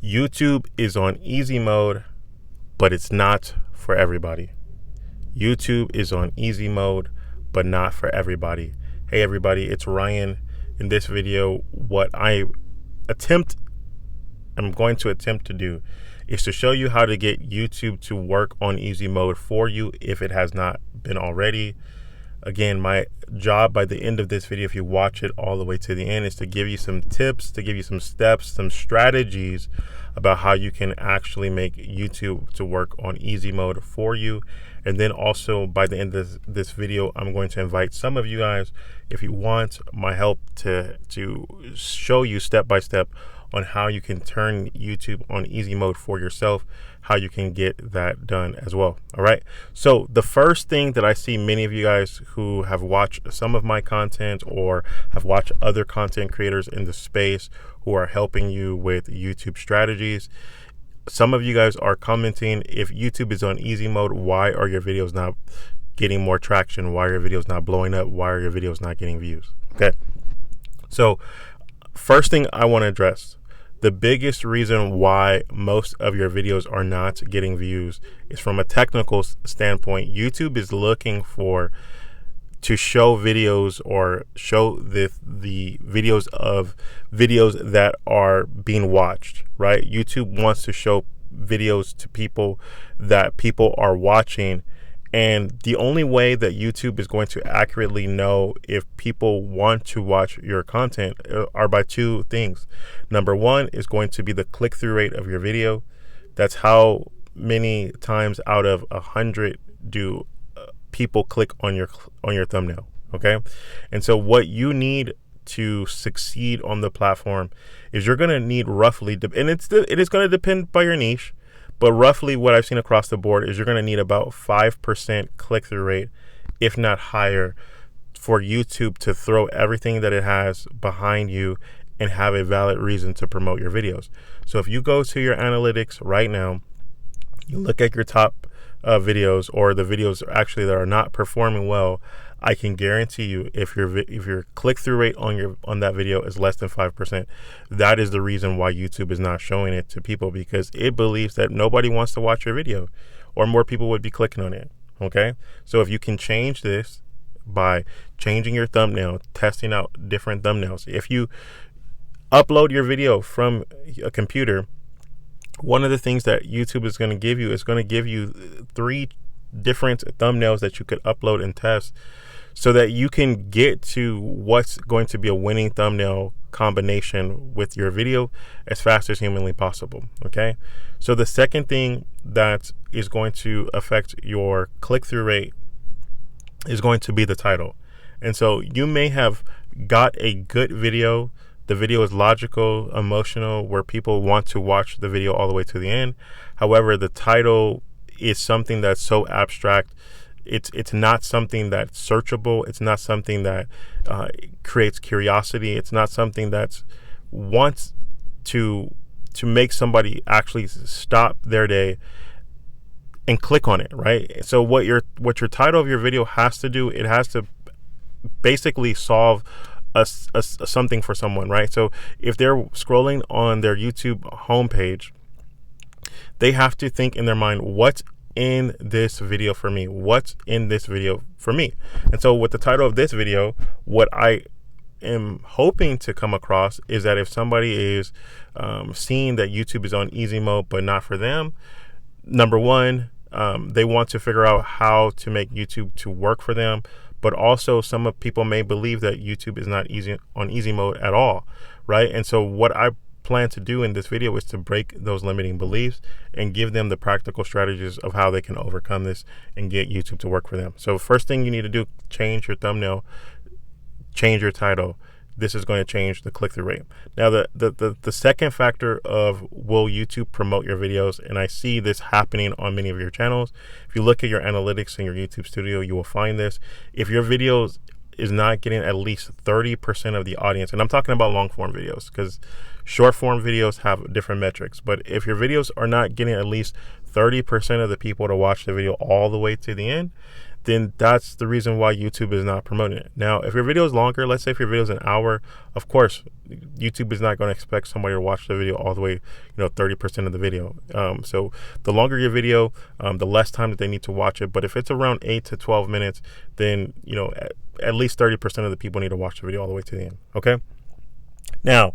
YouTube is on easy mode, but it's not for everybody. YouTube is on easy mode, but not for everybody. Hey everybody, it's Ryan. In this video, what I'm going to attempt to do is to show you how to get YouTube to work on easy mode for you if it has not been already. Again, my job by the end of this video, if you watch it all the way to the end, is to give you some tips, to give you some steps, some strategies about how you can actually make YouTube to work on easy mode for you. And then also by the end of this video, I'm going to invite some of you guys, if you want my help, to show you step by step on how you can turn YouTube on easy mode for yourself, how you can get that done as well. All right. So the first thing that I see many of you guys who have watched some of my content or have watched other content creators in the space who are helping you with YouTube strategies, some of you guys are commenting, if YouTube is on easy mode, why are your videos not getting more traction? Why are your videos not blowing up? Why are your videos not getting views? Okay. So first thing I want to address, the biggest reason why most of your videos are not getting views is from a technical standpoint. YouTube is looking to show videos or show the videos of videos that are being watched, right? YouTube wants to show videos to people that people are watching. And the only way that YouTube is going to accurately know if people want to watch your content are by two things. Number one is going to be the click-through rate of your video. That's how many times out of 100 do people click on your thumbnail. Okay. And so what you need to succeed on the platform is you're going to need roughly, and it is going to depend by your niche, but roughly what I've seen across the board is you're going to need about 5% click-through rate, if not higher, for YouTube to throw everything that it has behind you and have a valid reason to promote your videos. So if you go to your analytics right now, you look at your top videos or the videos actually that are not performing well, I can guarantee you if your click-through rate on that video is less than 5%, that is the reason why YouTube is not showing it to people, because it believes that nobody wants to watch your video or more people would be clicking on it. Okay. So if you can change this by changing your thumbnail, testing out different thumbnails, if you upload your video from a computer, one of the things that YouTube is going to give you 3 different thumbnails that you could upload and test so that you can get to what's going to be a winning thumbnail combination with your video as fast as humanly possible. Okay. So the second thing that is going to affect your click-through rate is going to be the title. And so you may have got a good video. The video is logical, emotional, where people want to watch the video all the way to the end. However, the title is something that's so abstract. It's not something that's searchable. It's not something that creates curiosity. It's not something that wants to make somebody actually stop their day and click on it, right? So what your title of your video has to do, it has to basically solve something for someone, right? So if they're scrolling on their YouTube homepage, they have to think in their mind, what's in this video for me? What's in this video for me? And so with the title of this video, what I am hoping to come across is that if somebody is seeing that YouTube is on easy mode but not for them, number one, they want to figure out how to make YouTube to work for them. But also some of people may believe that YouTube is not on easy mode at all, right? And so what I plan to do in this video is to break those limiting beliefs and give them the practical strategies of how they can overcome this and get YouTube to work for them. So first thing you need to do, change your thumbnail, change your title. This is going to change the click-through rate. Now, the second factor of will YouTube promote your videos, and I see this happening on many of your channels. If you look at your analytics in your YouTube studio, you will find this. If your videos is not getting at least 30% of the audience, and I'm talking about long form videos because short form videos have different metrics, but if your videos are not getting at least 30% of the people to watch the video all the way to the end, then that's the reason why YouTube is not promoting it. Now, if your video is longer, let's say if your video is an hour, of course, YouTube is not going to expect somebody to watch the video all the way, 30% of the video. So the longer your video, the less time that they need to watch it. But if it's around 8 to 12 minutes, then, at least 30% of the people need to watch the video all the way to the end. Okay. Now,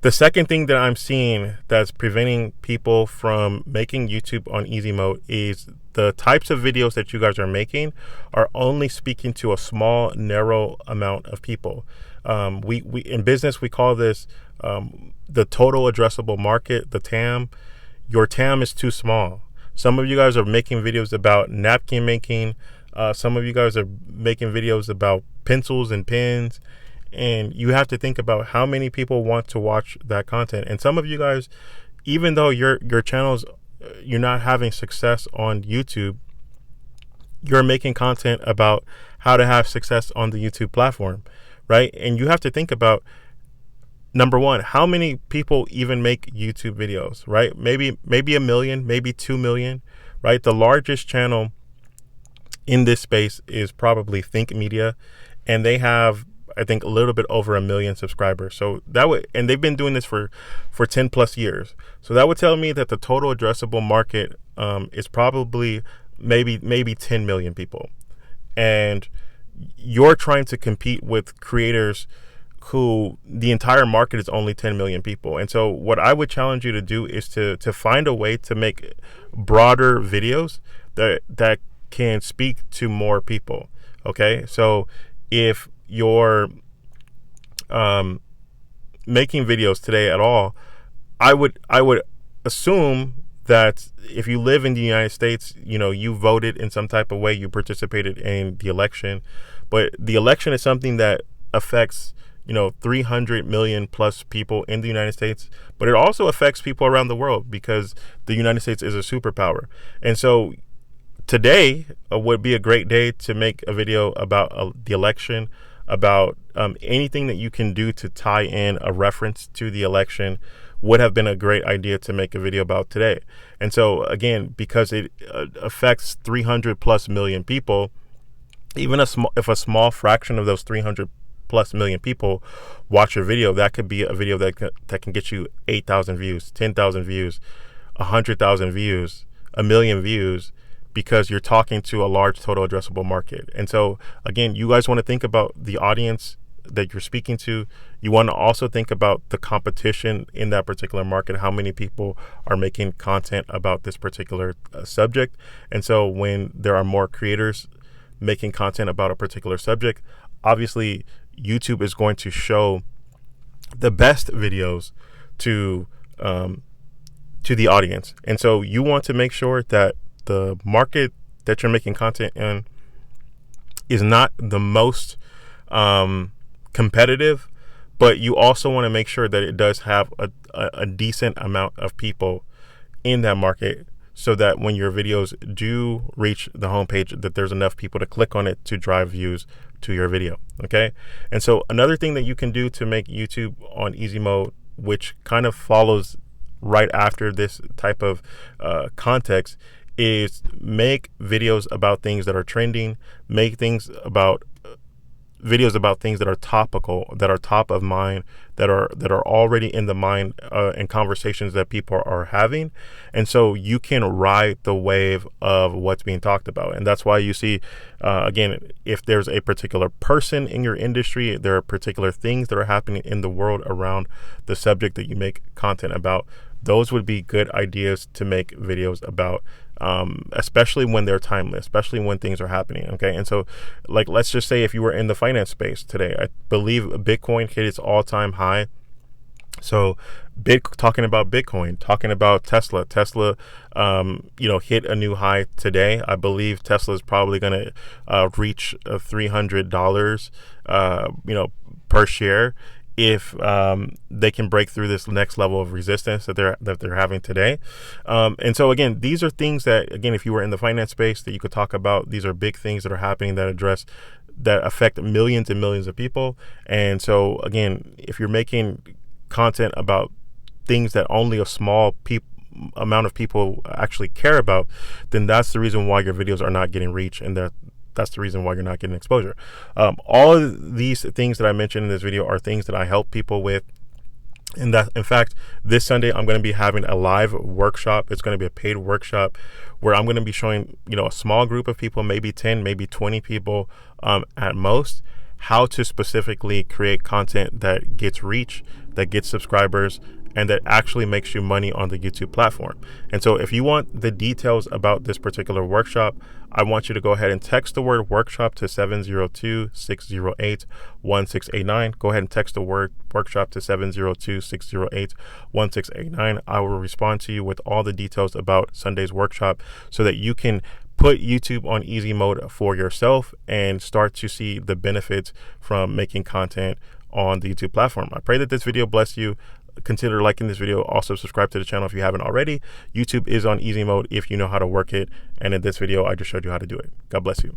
the second thing that I'm seeing that's preventing people from making YouTube on easy mode is the types of videos that you guys are making are only speaking to a small, narrow amount of people. We in business, we call this the total addressable market, the TAM. Your TAM is too small. Some of you guys are making videos about napkin making. Some of you guys are making videos about pencils and pens. And you have to think about how many people want to watch that content. And some of you guys, even though your channels, you're not having success on YouTube, you're making content about how to have success on the YouTube platform, right? And you have to think about, number one, how many people even make YouTube videos, right? Maybe 1 million, maybe 2 million, right? The largest channel in this space is probably Think Media, and they have, I think, a little bit over 1 million subscribers. So that would, and they've been doing this for 10 plus years. So that would tell me that the total addressable market is probably maybe 10 million people. And you're trying to compete with creators who the entire market is only 10 million people. And so what I would challenge you to do is to find a way to make broader videos that can speak to more people. Okay. So if you're making videos today at all, I would assume that if you live in the United States, you voted in some type of way, you participated in the election. But the election is something that affects 300 million plus people in the United States, but it also affects people around the world because the United States is a superpower. And so today would be a great day to make a video about the election, about anything that you can do to tie in a reference to the election would have been a great idea to make a video about today. And so again, because it affects 300 plus million people, even if a small fraction of those 300 plus million people watch your video, that could be a video that can get you 8,000 views, 10,000 views, 100,000 views, 1 million views, because you're talking to a large total addressable market. And so again, you guys want to think about the audience that you're speaking to. You want to also think about the competition in that particular market, how many people are making content about this particular subject. And so when there are more creators making content about a particular subject, obviously YouTube is going to show the best videos to the audience. And so you want to make sure that the market that you're making content in is not the most competitive, but you also want to make sure that it does have a decent amount of people in that market, so that when your videos do reach the homepage, that there's enough people to click on it to drive views to your video. Okay. And so another thing that you can do to make YouTube on easy mode, which kind of follows right after this type of context, is make videos about things that are trending, make videos about things that are topical, that are top of mind, that are already in the mind and conversations that people are having. And so you can ride the wave of what's being talked about. And that's why you see, again, if there's a particular person in your industry, there are particular things that are happening in the world around the subject that you make content about. Those would be good ideas to make videos about, especially when they're timeless, especially when things are happening. Okay. And so, like, let's just say if you were in the finance space today, I believe Bitcoin hit its all-time high. So talking about Bitcoin, talking about Tesla, hit a new high today. I believe Tesla is probably going to reach $300, per share, if they can break through this next level of resistance that they're having today. And so again, these are things that, again, if you were in the finance space, that you could talk about. These are big things that are happening that affect millions and millions of people. And so again, if you're making content about things that only a small amount of people actually care about, then that's the reason why your videos are not getting reach, and that's the reason why you're not getting exposure. All of these things that I mentioned in this video are things that I help people with. And that, in fact, this Sunday, I'm going to be having a live workshop. It's going to be a paid workshop where I'm going to be showing, a small group of people, maybe 10, maybe 20 people at most, how to specifically create content that gets reach, that gets subscribers, and that actually makes you money on the YouTube platform. And so if you want the details about this particular workshop, I want you to go ahead and text the word workshop to 702-608-1689. Go ahead and text the word workshop to 702-608-1689. I will respond to you with all the details about Sunday's workshop so that you can put YouTube on easy mode for yourself and start to see the benefits from making content on the YouTube platform. I pray that this video bless you. Consider liking this video. Also subscribe to the channel if you haven't already. YouTube is on easy mode if you know how to work it. And in this video, I just showed you how to do it. God bless you.